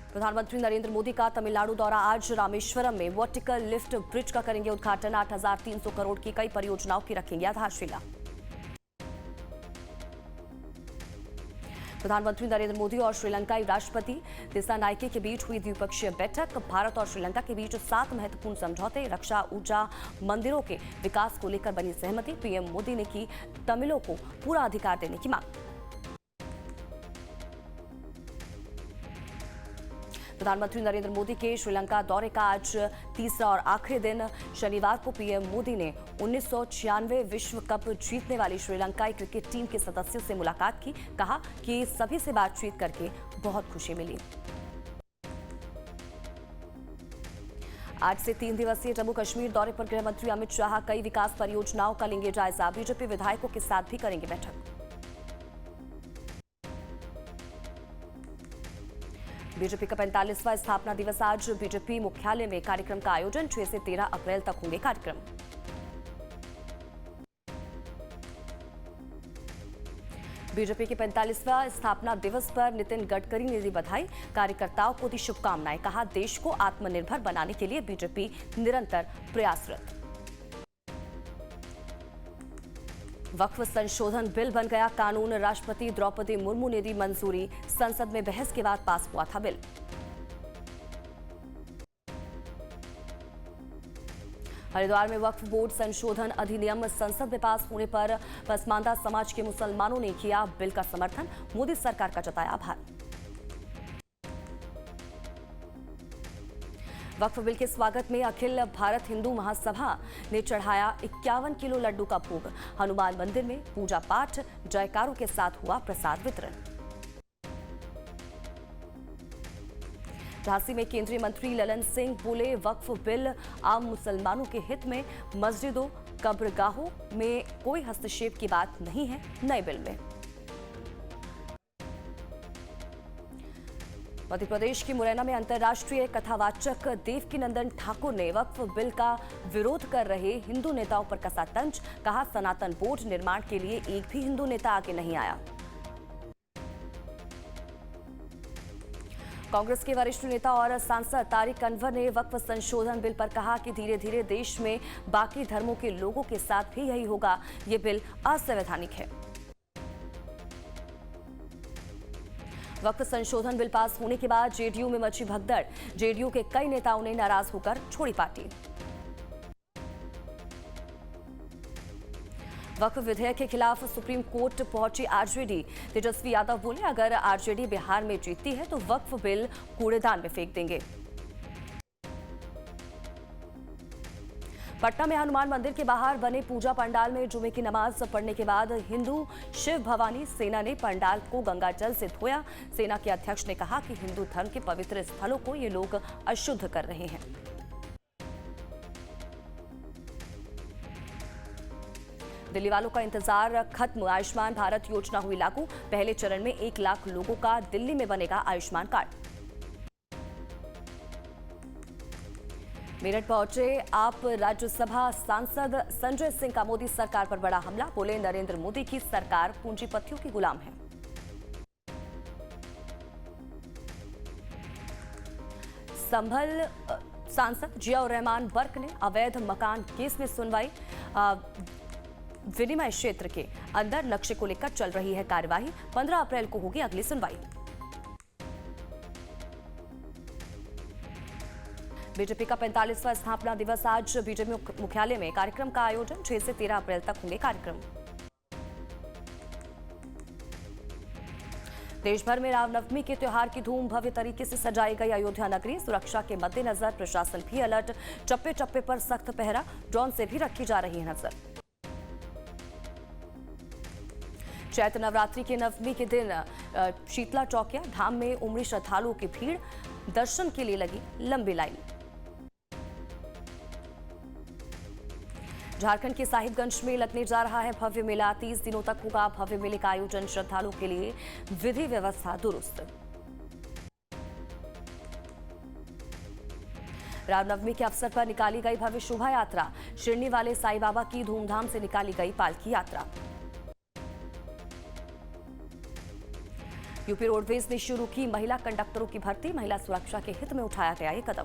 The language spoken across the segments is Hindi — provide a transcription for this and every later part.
प्रधानमंत्री नरेंद्र मोदी का तमिलनाडु दौरा। आज रामेश्वरम में वर्टिकल लिफ्ट ब्रिज का करेंगे उद्घाटन। 8,300 करोड़ की कई परियोजनाओं की रखेंगे आधारशिला। प्रधानमंत्री नरेंद्र मोदी और श्रीलंकाई राष्ट्रपति दिसानायके के बीच हुई द्विपक्षीय बैठक। भारत और श्रीलंका के बीच 7 महत्वपूर्ण समझौते, रक्षा, ऊर्जा, मंदिरों के विकास को लेकर बनी सहमति। पीएम मोदी ने की तमिलों को पूरा अधिकार देने की मांग। प्रधानमंत्री नरेंद्र मोदी के श्रीलंका दौरे का आज तीसरा और आखिरी दिन। शनिवार को पीएम मोदी ने 1996 विश्व कप जीतने वाली श्रीलंकाई क्रिकेट टीम के सदस्यों से मुलाकात की। कहा कि सभी से बातचीत करके बहुत खुशी मिली। आज से 3 दिवसीय जम्मू कश्मीर दौरे पर गृह मंत्री अमित शाह कई विकास परियोजनाओं का लेंगे जायजा। बीजेपी विधायकों के साथ भी करेंगे बैठक। बीजेपी का 45वां स्थापना दिवस। आज बीजेपी मुख्यालय में कार्यक्रम का आयोजन। 6 से 13 अप्रैल तक होंगे कार्यक्रम। बीजेपी के 45वां स्थापना दिवस पर नितिन गडकरी ने दी बधाई। कार्यकर्ताओं को दी शुभकामनाएं। कहा देश को आत्मनिर्भर बनाने के लिए बीजेपी निरंतर प्रयासरत। वक्फ संशोधन बिल बन गया कानून। राष्ट्रपति द्रौपदी मुर्मू ने दी मंजूरी। संसद में बहस के बाद पास हुआ था बिल। हरिद्वार में वक्फ बोर्ड संशोधन अधिनियम संसद में पास होने पर पसमानदा समाज के मुसलमानों ने किया बिल का समर्थन। मोदी सरकार का जताया आभार। वक्फ बिल के स्वागत में अखिल भारत हिंदू महासभा ने चढ़ाया 51 किलो लड्डू का भोग। हनुमान मंदिर में पूजा पाठ जयकारों के साथ हुआ प्रसाद वितरण। झांसी में केंद्रीय मंत्री ललन सिंह बोले वक्फ बिल आम मुसलमानों के हित में। मस्जिदों कब्रगाहों में कोई हस्तक्षेप की बात नहीं है नए बिल में। मध्य प्रदेश की मुरैना में अंतर्राष्ट्रीय कथावाचक देवकीनंदन ठाकुर ने वक्फ बिल का विरोध कर रहे हिंदू नेताओं पर कसा तंज। कहा सनातन बोर्ड निर्माण के लिए एक भी हिंदू नेता आगे नहीं आया। कांग्रेस के वरिष्ठ नेता और सांसद तारिक अनवर ने वक्फ संशोधन बिल पर कहा कि धीरे धीरे देश में बाकी धर्मों के लोगों के साथ भी यही होगा। ये बिल असंवैधानिक है। वक्फ संशोधन बिल पास होने के बाद जेडीयू में मची भगदड़। जेडीयू के कई नेताओं ने नाराज होकर छोड़ी पार्टी। वक्फ विधेयक के खिलाफ सुप्रीम कोर्ट पहुंची आरजेडी। तेजस्वी यादव बोले अगर आरजेडी बिहार में जीतती है तो वक्फ बिल कूड़ेदान में फेंक देंगे। पटना में हनुमान मंदिर के बाहर बने पूजा पंडाल में जुमे की नमाज पढ़ने के बाद हिंदू शिव भवानी सेना ने पंडाल को गंगा जल से धोया। सेना के अध्यक्ष ने कहा कि हिंदू धर्म के पवित्र स्थलों को ये लोग अशुद्ध कर रहे हैं। दिल्ली वालों का इंतजार खत्म। आयुष्मान भारत योजना हुई लागू। पहले चरण में 1 लाख लोगों का दिल्ली में बनेगा आयुष्मान कार्ड। मेरठ पहुंचे आप राज्यसभा सांसद संजय सिंह का मोदी सरकार पर बड़ा हमला। बोले नरेंद्र मोदी की सरकार पूंजीपतियों की गुलाम है। संभल सांसद जियाउर रहमान बर्क ने अवैध मकान केस में सुनवाई। विनिमय क्षेत्र के अंदर नक्शे को लेकर चल रही है कार्यवाही। 15 अप्रैल को होगी अगली सुनवाई। बीजेपी का 45वां स्थापना दिवस। आज बीजेपी मुख्यालय में कार्यक्रम का आयोजन। 6 से 13 अप्रैल तक होंगे कार्यक्रम। देश भर में रामनवमी के त्योहार की धूम भव्य तरीके से सजाई गई अयोध्या नगरी। सुरक्षा के मद्देनजर प्रशासन भी अलर्ट। चप्पे चप्पे पर सख्त पहरा। ड्रोन से भी रखी जा रही है नजर। चैत्र नवरात्रि के नवमी के दिन शीतला चौकिया धाम में उमड़ी श्रद्धालुओं की भीड़। दर्शन के लिए लगी लंबी लाइन। झारखंड के साहिबगंज में लगने जा रहा है भव्य मेला। 30 दिनों तक होगा भव्य मेले का आयोजन। श्रद्धालुओं के लिए विधि व्यवस्था दुरुस्त। रामनवमी के अवसर पर निकाली गई भव्य शोभा यात्रा। शिरडी वाले साईं बाबा की धूमधाम से निकाली गई पालकी यात्रा। यूपी रोडवेज ने शुरू की महिला कंडक्टरों की भर्ती, महिला सुरक्षा के हित में उठाया गया ये कदम।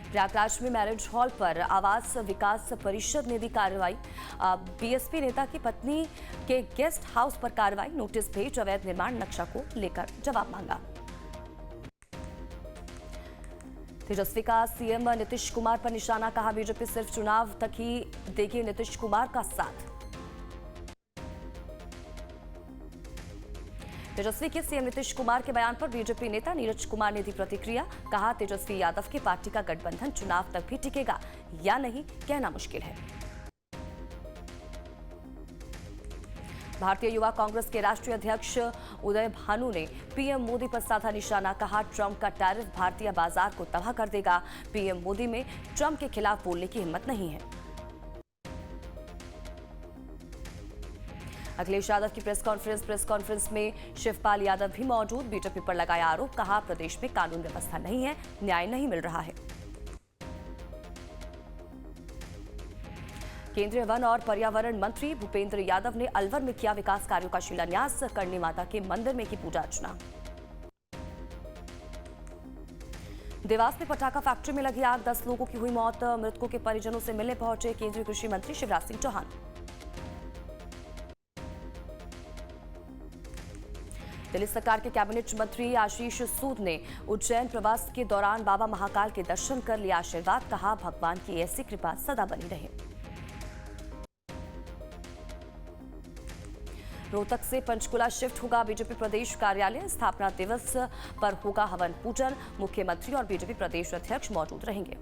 प्रयागराज में मैरिज हॉल पर आवास विकास परिषद ने दी कार्रवाई, बीएसपी नेता की पत्नी के गेस्ट हाउस पर कार्रवाई, नोटिस भेज अवैध निर्माण नक्शा को लेकर जवाब मांगा। तेजस्वी का सीएम नीतीश कुमार पर निशाना, कहा बीजेपी सिर्फ चुनाव तक ही देगी नीतीश कुमार का साथ। तेजस्वी के सीएम नीतीश कुमार के बयान पर बीजेपी नेता नीरज कुमार ने दी प्रतिक्रिया, कहा तेजस्वी यादव की पार्टी का गठबंधन चुनाव तक भी टिकेगा या नहीं कहना मुश्किल है। भारतीय युवा कांग्रेस के राष्ट्रीय अध्यक्ष उदय भानु ने पीएम मोदी पर साधा निशाना, कहा ट्रंप का टैरिफ भारतीय बाजार को तबाह कर देगा, पीएम मोदी में ट्रंप के खिलाफ बोलने की हिम्मत नहीं है। अखिलेश यादव की प्रेस कॉन्फ्रेंस में शिवपाल यादव भी मौजूद, बीजेपी पर लगाया आरोप, कहा प्रदेश में कानून व्यवस्था नहीं है, न्याय नहीं मिल रहा है। केंद्रीय वन और पर्यावरण मंत्री भूपेंद्र यादव ने अलवर में किया विकास कार्यों का शिलान्यास, करनी माता के मंदिर में की पूजा अर्चना। देवास में पटाखा फैक्ट्री में लगी आग, 10 लोगों की हुई मौत, मृतकों के परिजनों से मिलने पहुंचे केंद्रीय कृषि मंत्री शिवराज सिंह चौहान। दिल्ली सरकार के कैबिनेट मंत्री आशीष सूद ने उज्जैन प्रवास के दौरान बाबा महाकाल के दर्शन कर लिया आशीर्वाद, कहा भगवान की ऐसी कृपा सदा बनी रहे। रोहतक से पंचकुला शिफ्ट होगा बीजेपी प्रदेश कार्यालय, स्थापना दिवस पर होगा हवन पूजन, मुख्यमंत्री और बीजेपी प्रदेश अध्यक्ष मौजूद रहेंगे।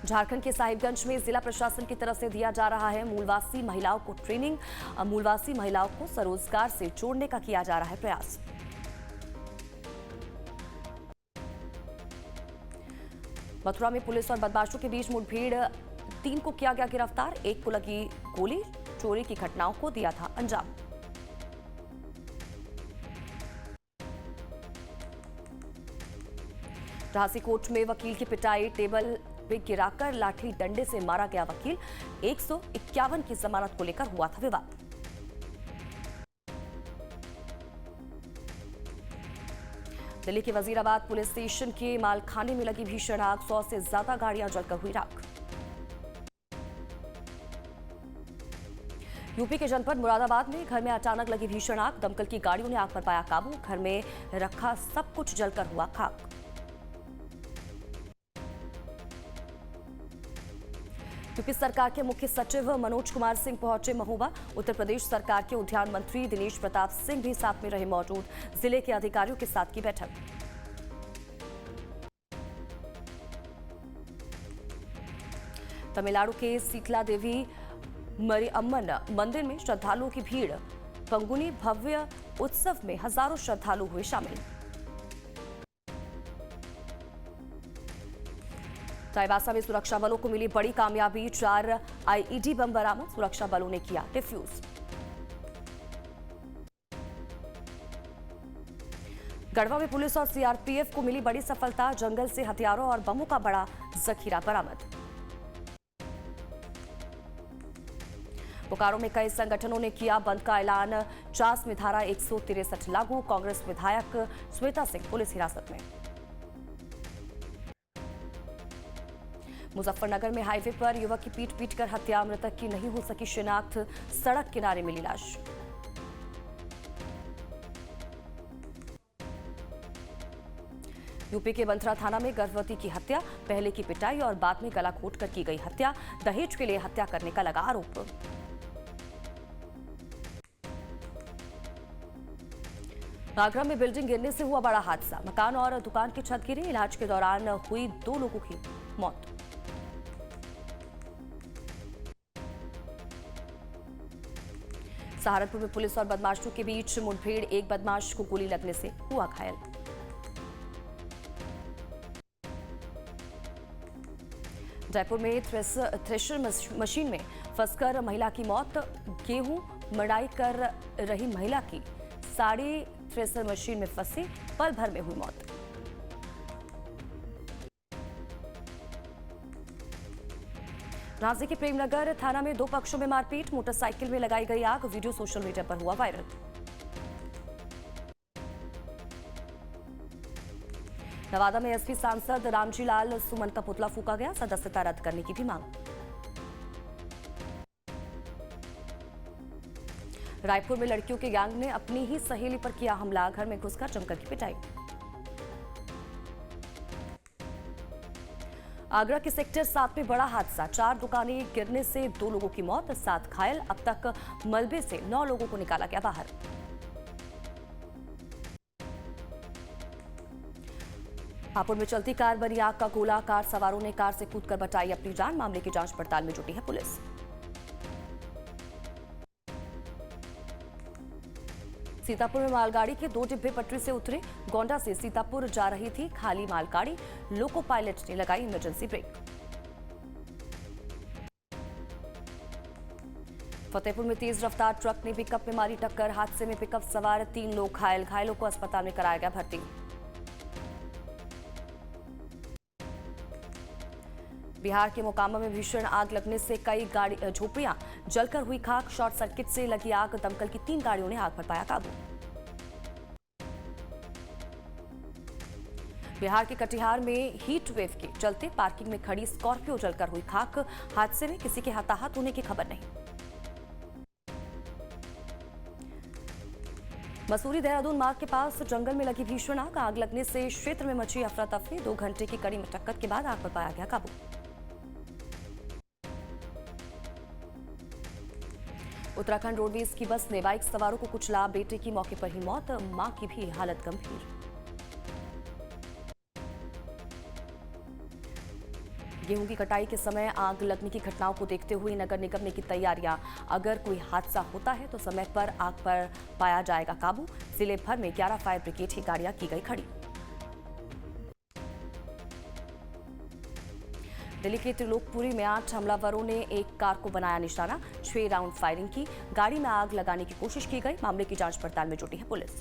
झारखंड के साहिबगंज में जिला प्रशासन की तरफ से दिया जा रहा है मूलवासी महिलाओं को ट्रेनिंग, मूलवासी महिलाओं को स्वरोजगार से जोड़ने का किया जा रहा है प्रयास। मथुरा में पुलिस और बदमाशों के बीच मुठभेड़, 3 को किया गया गिरफ्तार, 1 को लगी गोली, चोरी की घटनाओं को दिया था अंजाम। झांसी कोर्ट में वकील की पिटाई, टेबल पे गिराकर लाठी डंडे से मारा गया वकील, 151 की जमानत को लेकर हुआ था विवाद। दिल्ली के वजीराबाद पुलिस स्टेशन के मालखाने में लगी भीषण आग, 100 से ज्यादा गाड़ियां जलकर हुई राख। यूपी के जनपद मुरादाबाद में घर में अचानक लगी भीषण आग, दमकल की गाड़ियों ने आग पर पाया काबू, घर में रखा सब कुछ जलकर हुआ खाक। यूपी सरकार के मुख्य सचिव मनोज कुमार सिंह पहुंचे महोबा, उत्तर प्रदेश सरकार के उद्यान मंत्री दिनेश प्रताप सिंह भी साथ में रहे मौजूद, जिले के अधिकारियों के साथ की बैठक। तमिलनाडु के सीतला देवी मरियम्मन मंदिर में श्रद्धालुओं की भीड़, पंगुनी भव्य उत्सव में हजारों श्रद्धालु हुए शामिल। चाईबासा में सुरक्षा बलों को मिली बड़ी कामयाबी, 4 आईईडी बम बरामद, सुरक्षा बलों ने किया डिफ्यूज। गढ़वा में पुलिस और सीआरपीएफ को मिली बड़ी सफलता, जंगल से हथियारों और बमों का बड़ा जखीरा बरामद। बोकारो में कई संगठनों ने किया बंद का ऐलान, चास में धारा 163 लागू, कांग्रेस विधायक श्वेता सिंह पुलिस हिरासत में। मुजफ्फरनगर में हाईवे पर युवक की पीट कर हत्या, मृतक की नहीं हो सकी शिनाख्त, सड़क किनारे मिली लाश। यूपी के बंथरा थाना में गर्भवती की हत्या, पहले की पिटाई और बाद में गला घोंटकर की गई हत्या, दहेज के लिए हत्या करने का लगा आरोप। आगरा में बिल्डिंग गिरने से हुआ बड़ा हादसा, मकान और दुकान की छत गिरी, इलाज के दौरान हुई 2 लोगों की मौत। सहारनपुर में पुलिस और बदमाशों के बीच मुठभेड़, एक बदमाश को गोली लगने से हुआ घायल। जयपुर में थ्रेशर मशीन में फंसकर महिला की मौत, गेहूं मड़ाई कर रही महिला की साड़ी थ्रेशर मशीन में फंसी, पल भर में हुई मौत। झांसी के प्रेमनगर थाना में दो पक्षों में मारपीट, मोटरसाइकिल में लगाई गई आग, वीडियो सोशल मीडिया पर हुआ वायरल। नवादा में एसपी सांसद रामजी लाल सुमन का पुतला फूका गया, सदस्यता रद्द करने की भी मांग। रायपुर में लड़कियों के गैंग ने अपनी ही सहेली पर किया हमला, घर में घुसकर जमकर की पिटाई। आगरा के सेक्टर 7 में बड़ा हादसा, 4 दुकानें गिरने से 2 लोगों की मौत, 7 घायल। अब तक मलबे से 9 लोगों को निकाला गया बाहर। हापुड़ में चलती कार बनी आग का गोला, कार सवारों ने कार से कूदकर बचाई अपनी जान, मामले की जांच पड़ताल में जुटी है पुलिस। सीतापुर में मालगाड़ी के 2 डिब्बे पटरी से उतरे, गोंडा से सीतापुर जा रही थी खाली मालगाड़ी, लोको पायलट ने लगाई इमरजेंसी ब्रेक। फतेहपुर में तेज रफ्तार ट्रक ने पिकअप में मारी टक्कर, हादसे में पिकअप सवार 3 लोग घायल, घायलों को अस्पताल में कराया गया भर्ती। बिहार के मोकामा में भीषण आग लगने से कई झोपड़ियां जलकर हुई खाक, शॉर्ट सर्किट से लगी आग, दमकल की 3 गाड़ियों ने आग पर पाया काबू। बिहार के कटिहार में हीट वेव के चलते पार्किंग में खड़ी स्कॉर्पियो जलकर हुई खाक, हादसे में किसी के हताहत होने की खबर नहीं। मसूरी देहरादून मार्ग के पास जंगल में लगी भीषण आग लगने से क्षेत्र में मची अफरा तफरी, 2 घंटे की कड़ी मशक्कत के बाद आग पर पाया गया काबू। उत्तराखंड रोडवेज की बस ने बाइक सवारों को कुचला, बेटे की मौके पर ही मौत, मां की भी हालत गंभीर। गेहूं की कटाई के समय आग लगने की घटनाओं को देखते हुए नगर निगम ने की तैयारियां, अगर कोई हादसा होता है तो समय पर आग पर पाया जाएगा काबू। जिले भर में 11 फायर ब्रिगेड की गाड़ियां की गई खड़ी। दिल्ली के त्रिलोकपुरी में 8 हमलावरों ने एक कार को बनाया निशाना, 6 राउंड फायरिंग की, गाड़ी में आग लगाने की कोशिश की गई, मामले की जांच पड़ताल में जुटी है पुलिस।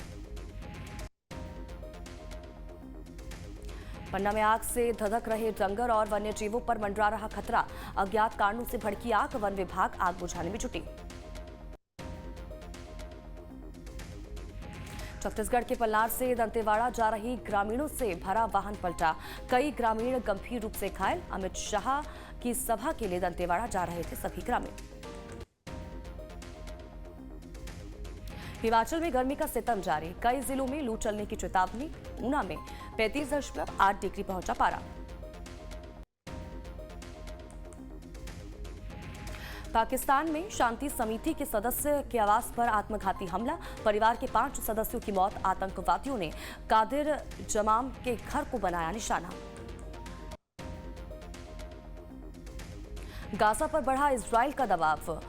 पन्ना में आग से धधक रहे जंगल और वन्य जीवों पर मंडरा रहा खतरा, अज्ञात कारणों से भड़की आग, वन विभाग आग बुझाने में जुटी। छत्तीसगढ़ के पलनार से दंतेवाड़ा जा रही ग्रामीणों से भरा वाहन पलटा, कई ग्रामीण गंभीर रूप से घायल। अमित शाह की सभा के लिए दंतेवाड़ा जा रहे थे सभी ग्रामीण। हिमाचल में गर्मी का सितम जारी, कई जिलों में लू चलने की चेतावनी। ऊना में 35.8 डिग्री पहुंचा पारा। पाकिस्तान में शांति समिति के सदस्य के आवास पर आत्मघाती हमला, परिवार के 5 सदस्यों की मौत, आतंकवादियों ने कादिर जमाम के घर को बनाया निशाना। गाजा पर बढ़ा इजराइल का दबाव,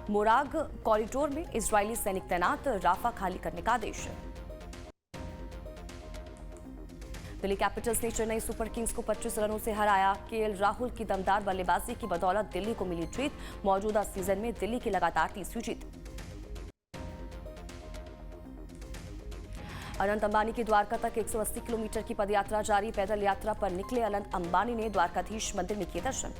मोराग कॉरिडोर में इजरायली सैनिक तैनात, राफा खाली करने का आदेश। दिल्ली कैपिटल्स ने चेन्नई सुपर किंग्स को 25 रनों से हराया, केएल राहुल की दमदार बल्लेबाजी की बदौलत दिल्ली को मिली जीत, मौजूदा सीजन में दिल्ली की लगातार 30वीं जीत। अनंत अंबानी की द्वारका तक 180 किलोमीटर की पदयात्रा जारी, पैदल यात्रा पर निकले अनंत अंबानी ने द्वारकाधीश मंदिर में किए दर्शन।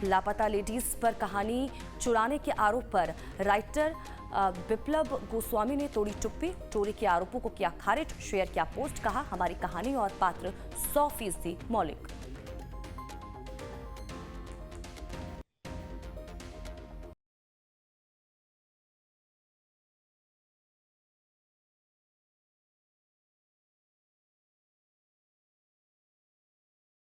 लापता लेडीज पर कहानी चुराने के आरोप पर राइटर बिप्लब गोस्वामी ने तोड़ी चुप्पी, चोरी के आरोपों को किया खारिज, शेयर किया पोस्ट, कहा हमारी कहानी और पात्र 100% मौलिक।